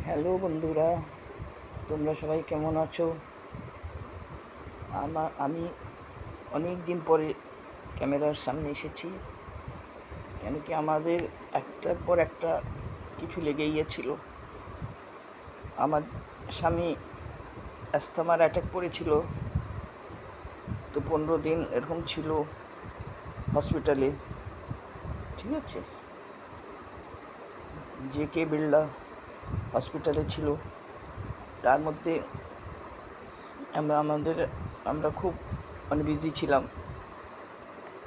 Hello বন্ধুরা, তোমরা সবাই কেমন আছো? আমি অনেক দিন পরে ক্যামেরার সামনে এসেছি। কেন কি আমাদের একটার পর একটা কিছু লেগেই গিয়েছিল। আমার স্বামী অ্যাস্থমার অ্যাটাক করেছিল, তো 15 দিন এরকম ছিল হসপিটালে। ঠিক আছে, জেকে বিড়লা হসপিটালে ছিল। তার মধ্যে আমরা খুব বিজি ছিলাম।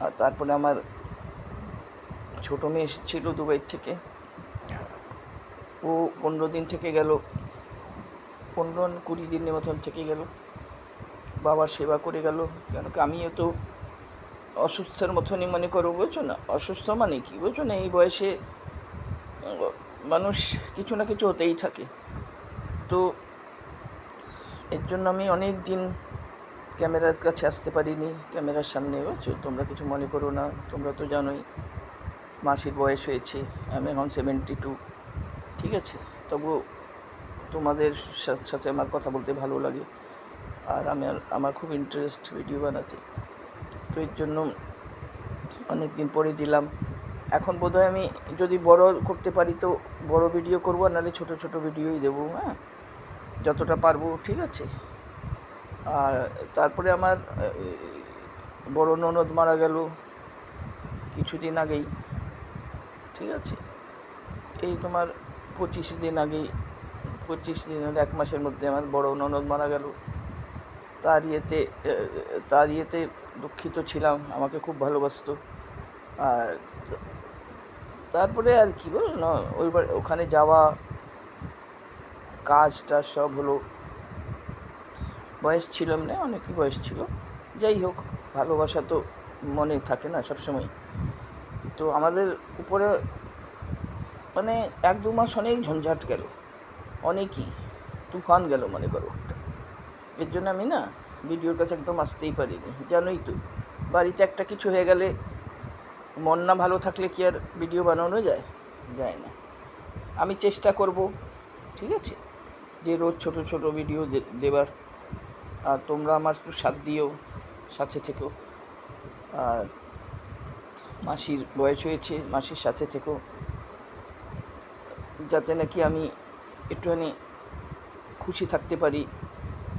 আর তারপরে আমার ছোটো মেয়ে এসেছিল দুবাই থেকে। ও 15 দিন থেকে গেল, 15-20 দিনের মতন থেকে গেল, বাবার সেবা করে গেল। কেন কি আমিও তো অসুস্থের মতনই মনে করো, বুঝছো না? অসুস্থ মানে কি, বুঝছো না? এই বয়সে মানুষ কিছু না কিছু হতেই থাকে। তো এর জন্য আমি অনেক দিন ক্যামেরার কাছে আসতে পারিনি, ক্যামেরার সামনে, বুঝছো? তোমরা কিছু মনে করো না, তোমরা তো জানোই মাসির বয়স হয়েছে, আমি এখন 72। ঠিক আছে, তবু তোমাদের সাথে আমার কথা বলতে ভালো লাগে। আর আমার খুব ইন্টারেস্ট ভিডিও বানাতে। তো এর জন্য অনেক দিন পরে দিলাম। এখন বোধহয় আমি যদি বড় করতে পারি তো বড় ভিডিও করবো, নাহলে ছোট ছোট ভিডিওই দেবো, হ্যাঁ, যতটা পারবো। ঠিক আছে। আর তারপরে আমার বড় ননদ মারা গেল কিছুদিন আগেই। ঠিক আছে, এই তোমার 25 দিন আগেই, 25 দিনের 1 মাসের মধ্যে আমার বড় ননদ মারা গেল। তার ইয়েতে দুঃখিত ছিলাম, আমাকে খুব ভালোবাসতো। আর তারপরে আর কি বল না, ওখানে যাওয়া, কাজটা সব হলো। বয়স ছিলাম না, অনেকই বয়স ছিল। যাই হোক, ভালোবাসা তো মনে থাকে না সবসময়। তো আমাদের উপরে 1-2 মাস অনেক ঝঞ্ঝাট গেল, অনেকই তুফান গেল মনে করো। এর জন্য আমি না ভিডিওর কাছে একদম আসতেই পারিনি। জানোই তো, বাড়িতে একটা কিছু হয়ে গেলে মন না ভালো থাকলে কি আর ভিডিও বানানো যায়? যায় না। আমি চেষ্টা করব, ঠিক আছে, যে রোজ ছোট ছোট ভিডিও দেবার। আর তোমরা আমার একটু সাথ দিও, সাথে থেকো। আর মাসির বয়স হয়েছে, মাসির সাথে থেকো, যাতে নাকি আমি একটুখানি খুশি থাকতে পারি।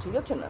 ঠিক আছে না?